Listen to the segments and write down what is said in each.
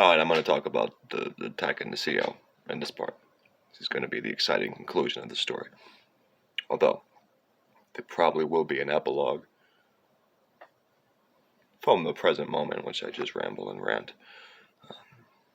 Alright, I'm going to talk about the attack in the CO in this part. This is going to be the exciting conclusion of the story. Although, there probably will be an epilogue from the present moment in which I just ramble and rant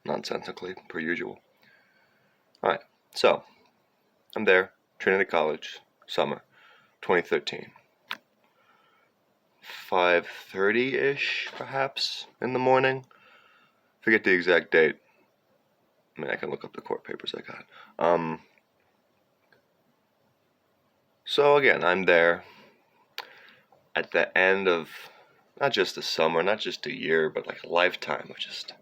nonsensically, per usual. Alright, so, I'm there, Trinity College, summer, 2013. 5:30-ish, perhaps, in the morning. Forget the exact date. I mean, I can look up the court papers I got. So again, I'm there at the end of not just a summer, not just a year, but like a lifetime of just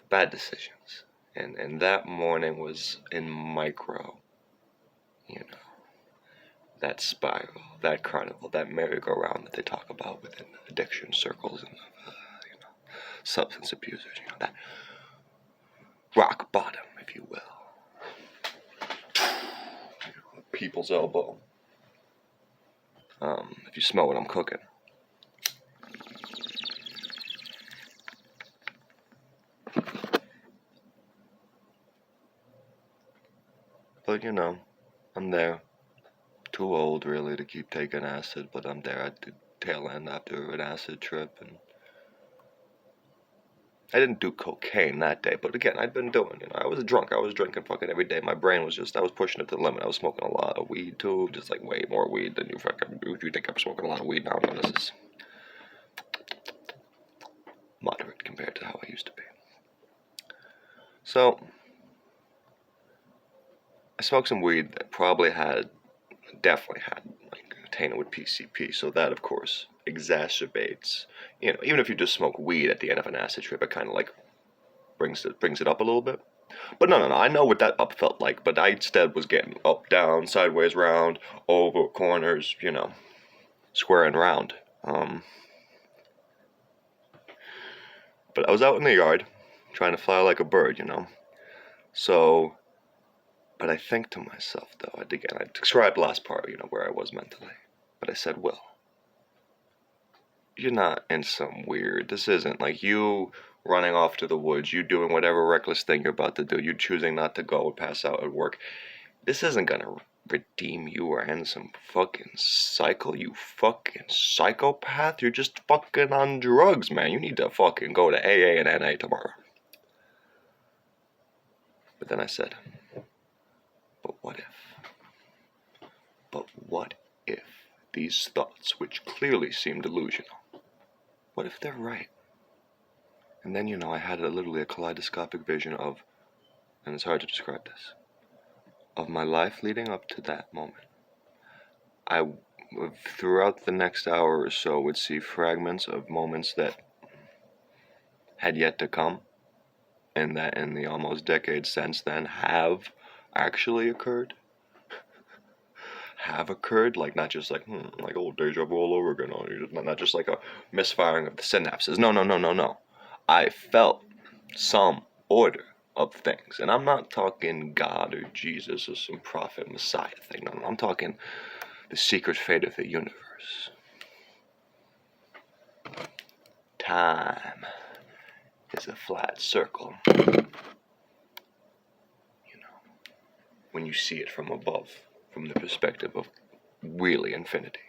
bad decisions. And that morning was in micro, you know, that spiral, that carnival, that merry-go-round that they talk about within addiction circles and substance abusers, that rock bottom, if you will. People's elbow. If you smell what I'm cooking. But I'm there. Too old really to keep taking acid, but I'm there at the tail end after an acid trip, and I didn't do cocaine that day, but again, I'd been doing, I was drunk. I was drinking fucking every day. My brain was I was pushing it to the limit. I was smoking a lot of weed too, just like way more weed than you fucking do. You think I'm smoking a lot of weed now? No, this is moderate compared to how I used to be. So, I smoked some weed that definitely had, like, tainted with PCP, so that, of course, exacerbates, even if you just smoke weed at the end of an acid trip, it kind of, like, brings it up a little bit. But no, I know what that up felt like, but I instead was getting up, down, sideways, round, over, corners, square and round. But I was out in the yard, trying to fly like a bird, So, but I think to myself, though, I described the last part, where I was mentally. But I said, Will, you're not in some this isn't like you running off to the woods, you doing whatever reckless thing you're about to do, you choosing not to go and pass out at work. This isn't gonna redeem you or end some fucking cycle, you fucking psychopath. You're just fucking on drugs, man. You need to fucking go to AA and NA tomorrow. But then I said, but what if? But what if these thoughts, which clearly seem delusional, what if they're right? And then, I had literally a kaleidoscopic vision of, and it's hard to describe this, of my life leading up to that moment. I, throughout the next hour or so, would see fragments of moments that had yet to come, and that in the almost decade since then have actually occurred. Have occurred, like not just like, like old deja vu all over again, not just like a misfiring of the synapses. No. I felt some order of things. And I'm not talking God or Jesus or some prophet Messiah thing. No, I'm talking the secret fate of the universe. Time is a flat circle. When you see it from above, from the perspective of really infinity.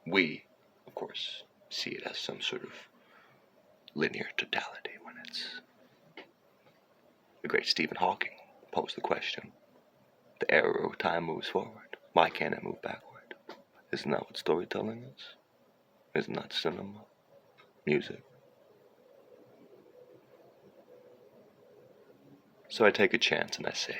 We, of course, see it as some sort of linear totality when it's... The great Stephen Hawking posed the question, the arrow of time moves forward. Why can't it move backward? Isn't that what storytelling is? Isn't that cinema? Music? So I take a chance and I say,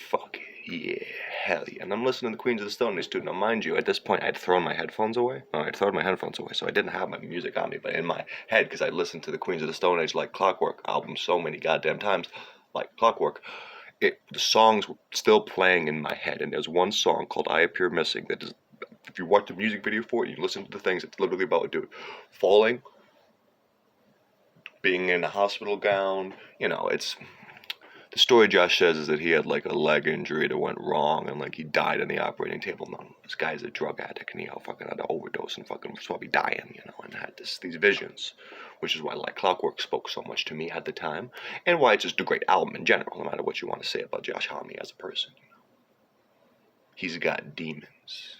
fuck it, yeah, hell yeah. And I'm listening to Queens of the Stone Age too. Now, mind you, at this point, I'd thrown my headphones away. So I didn't have my music on me, but in my head, because I listened to the Queens of the Stone Age like Clockwork album so many goddamn times, like Clockwork, the songs were still playing in my head. And there's one song called I Appear Missing that is, if you watch the music video for it, you listen to the things, it's literally about a dude falling, being in a hospital gown, it's... The story Josh says is that he had like a leg injury that went wrong and like he died on the operating table. No, this guy's a drug addict and he fucking had an overdose and fucking was probably dying, and had these visions which is why Like Clockwork spoke so much to me at the time, and why it's just a great album in general, no matter what you want to say about Josh Homme as a person. He's got demons.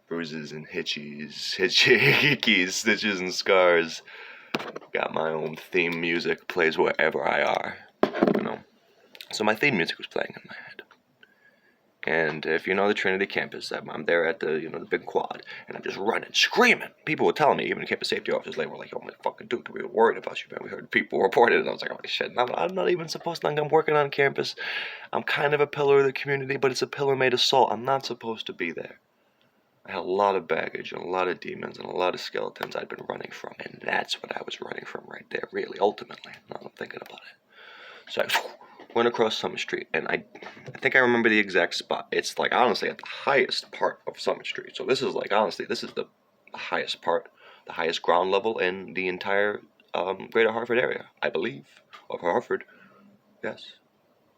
Bruises and hickeys, stitches and scars. Got my own theme music, plays wherever I are, So my theme music was playing in my head. And if you know the Trinity campus, I'm there at the, the big quad, and I'm just running, screaming. People were telling me, even the campus safety officers later were like, "Oh my fucking dude, we were worried about you, man. We heard people reported," and I was like, "Oh shit, I'm not even supposed to, I'm working on campus. I'm kind of a pillar of the community, but it's a pillar made of salt. I'm not supposed to be there." I had a lot of baggage and a lot of demons and a lot of skeletons I'd been running from, and that's what I was running from right there, really, ultimately, now I'm thinking about it. So I went across Summit Street, and I think I remember the exact spot. It's like, honestly, at the highest part of Summit Street. So this is like, honestly, this is the highest part, the highest ground level in the entire greater Hartford area, I believe, of Hartford. Yes.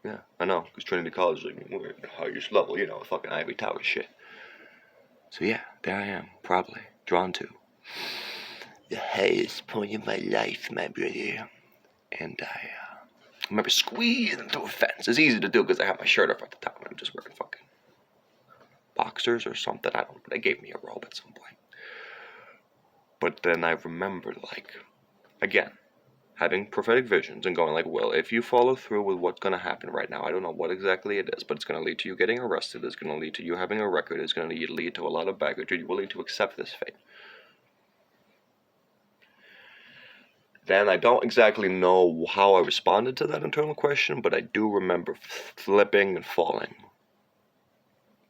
Yeah, I know, because Trinity College is like, we're at the highest level, fucking Ivy Tower shit. So yeah, there I am, probably, drawn to the highest point of my life, my brother. And I remember squeezing through a fence. It's easy to do because I have my shirt up at the top and I'm just wearing fucking boxers or something. I don't know. They gave me a robe at some point. But then I remembered, again, having prophetic visions and going well, if you follow through with what's going to happen right now, I don't know what exactly it is, but it's going to lead to you getting arrested. It's going to lead to you having a record. It's going to lead to a lot of baggage. Are you willing to accept this fate? Then I don't exactly know how I responded to that internal question, but I do remember flipping and falling.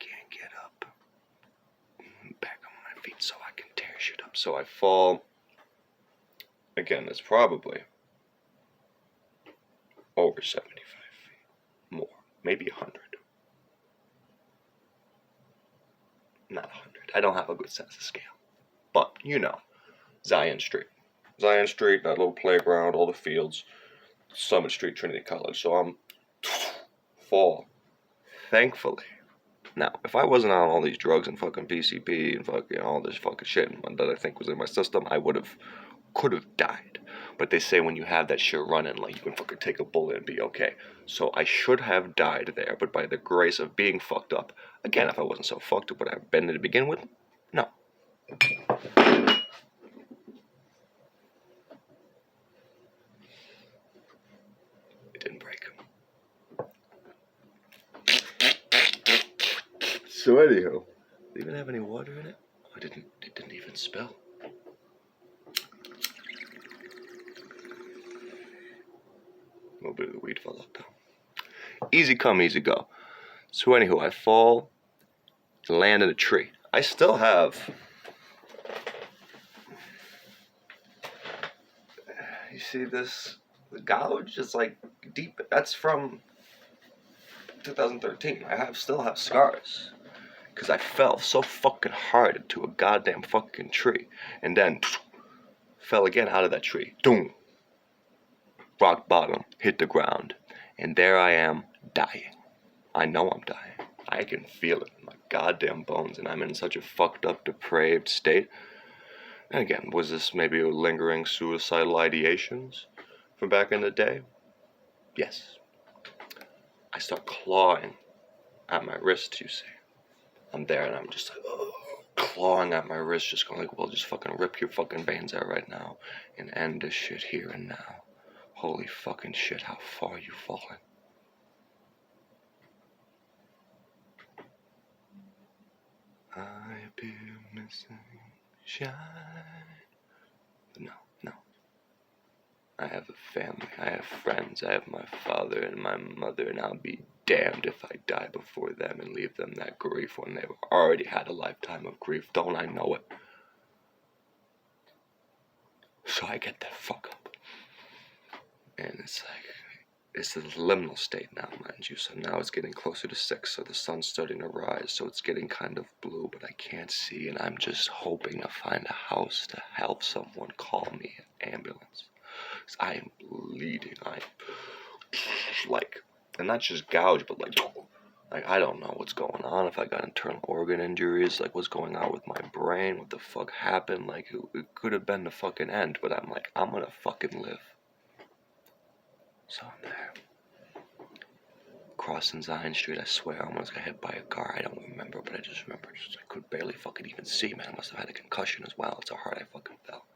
Can't get up. Back on my feet so I can tear shit up. So I fall. Again, it's probably over 75 feet. More. Maybe 100. Not 100. I don't have a good sense of scale. But, Zion Street. Zion Street, that little playground, all the fields. Summit Street, Trinity College. So I'm fall. Thankfully. Now, if I wasn't on all these drugs and fucking PCP and fucking all this fucking shit that I think was in my system, I could have died. But they say when you have that shit running, you can fucking take a bullet and be okay. So I should have died there, but by the grace of being fucked up, again, if I wasn't so fucked up, would I have been to begin with? No. It didn't break. So anyhow, did it even have any water in it? Oh, it didn't even spill. A little bit of the weed fell out though. Easy come, easy go. So anywho, I fall, land in a tree. I still have, you see this, the gouge is deep, that's from 2013. Still have scars. Because I fell so fucking hard into a goddamn fucking tree. And then fell again out of that tree. Boom. Rock bottom. Hit the ground. And there I am, dying. I know I'm dying. I can feel it in my goddamn bones. And I'm in such a fucked up, depraved state. And again, was this maybe lingering suicidal ideations from back in the day? Yes. I start clawing at my wrist, you see. I'm there and I'm just clawing at my wrist, just going just fucking rip your fucking veins out right now and end this shit here and now. Holy fucking shit, how far you fallen. I appear missing shine. No. I have a family, I have friends, I have my father and my mother, and I'll be damned if I die before them and leave them that grief when they've already had a lifetime of grief. Don't I know it? So I get the fuck up. And it's the liminal state now, mind you. So now it's getting closer to 6, so the sun's starting to rise, so it's getting kind of blue, but I can't see, and I'm just hoping to find a house to help someone call me an ambulance. Because I am bleeding. I'm and not just gouged, but Like, I don't know what's going on, if I got internal organ injuries, like, what's going on with my brain, what the fuck happened, like, it could have been the fucking end, but I'm like, I'm gonna fucking live. So I'm there. Crossing Zion Street, I swear I almost got hit by a car. I don't remember, but I just remember I could barely fucking even see, man. I must have had a concussion as well. That's how hard I fucking fell.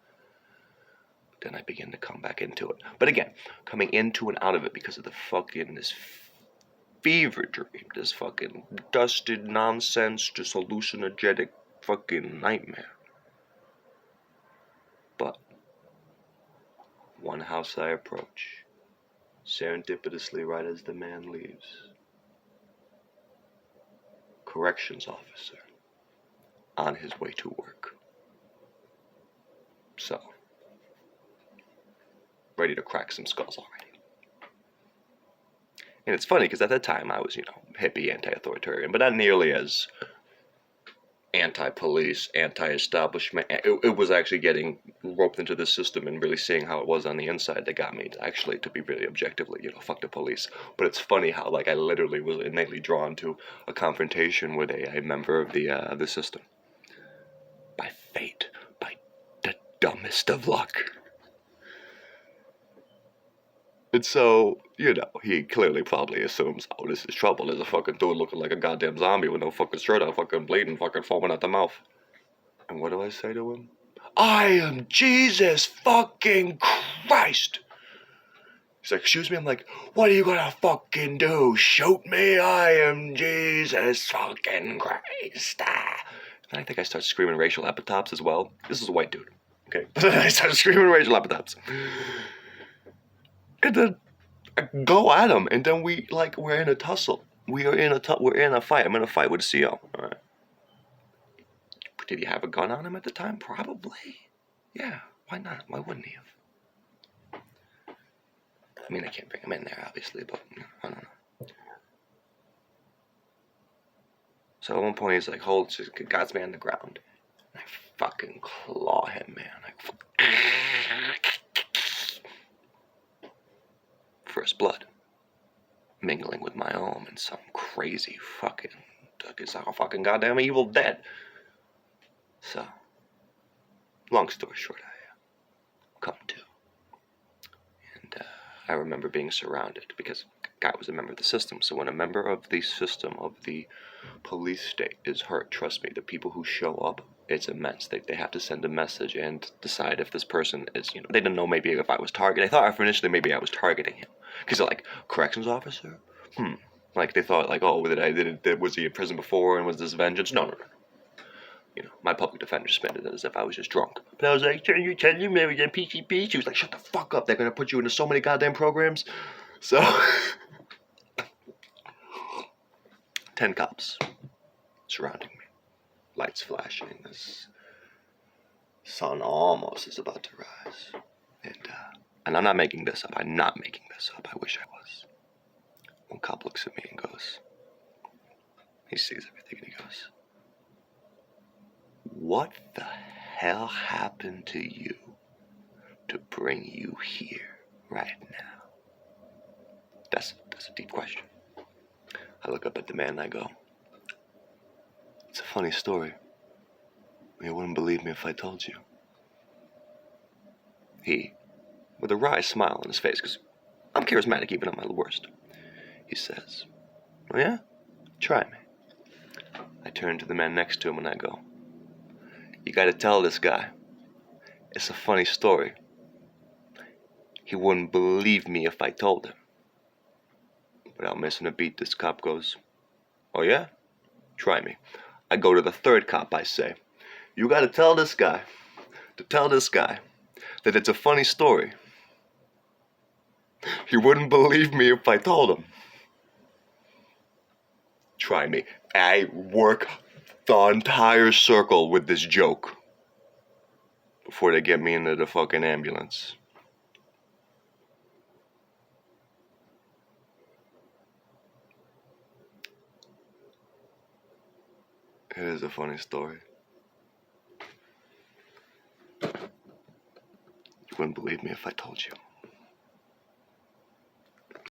But then I began to come back into it. But again, coming into and out of it because of the fucking, this fever dream, this fucking dusted nonsense, just hallucinogenic fucking nightmare. But one house I approach, serendipitously right as the man leaves, corrections officer on his way to work. So, ready to crack some skulls already. And it's funny because at that time I was, hippie, anti-authoritarian, but not nearly as anti-police, anti-establishment. It was actually getting roped into the system and really seeing how it was on the inside that got me to be really objectively, fuck the police. But it's funny how, like, I literally was innately drawn to a confrontation with a member of the system. By fate, by the dumbest of luck. And so, he clearly probably assumes, oh, this is trouble. There's a fucking dude looking like a goddamn zombie with no fucking shirt on, fucking bleeding, fucking foaming at the mouth. And what do I say to him? I am Jesus fucking Christ! He's like, excuse me? I'm like, what are you gonna fucking do? Shoot me? I am Jesus fucking Christ. And I think I start screaming racial epithets as well. This is a white dude, okay? I start screaming racial epithets. And then I go at him, and then we're in a tussle. We're in a fight. I'm in a fight with the CO. All right. Did he have a gun on him at the time? Probably. Yeah. Why not? Why wouldn't he have? I mean, I can't bring him in there, obviously, but I don't know. So at one point he's like, got me on the ground. And I fucking claw him, man. First blood, mingling with my own and some crazy fucking, it's like a fucking goddamn Evil Dead. So, long story short, I come to. And I remember being surrounded because guy was a member of the system. So when a member of the system of the police state is hurt, trust me, the people who show up, it's immense. They have to send a message and decide if this person is, they didn't know maybe if I was targeting. I thought initially maybe I was targeting him. Because they're like, corrections officer? Like they thought like, oh, was he in prison before and was this vengeance? No. My public defender spent it as if I was just drunk. But I was like, can you marry that PCP? She was like, shut the fuck up. They're going to put you into so many goddamn programs. So, 10 cops surrounding me. Lights flashing. This sun almost is about to rise. And I'm not making this up. I'm not making this up. I wish I was. One cop looks at me and goes, he sees everything and he goes, what the hell happened to you to bring you here right now? That's a deep question. I look up at the man and I go, it's a funny story. You wouldn't believe me if I told you. He, with a wry smile on his face, because I'm charismatic even at my worst, he says, oh yeah? Try me. I turn to the man next to him and I go, you gotta tell this guy. It's a funny story. He wouldn't believe me if I told him. Without missing a beat, this cop goes, oh yeah? Try me. I go to the third cop, I say, you gotta tell this guy that it's a funny story. He wouldn't believe me if I told him. Try me. I work the entire circle with this joke before they get me into the fucking ambulance. It is a funny story. You wouldn't believe me if I told you.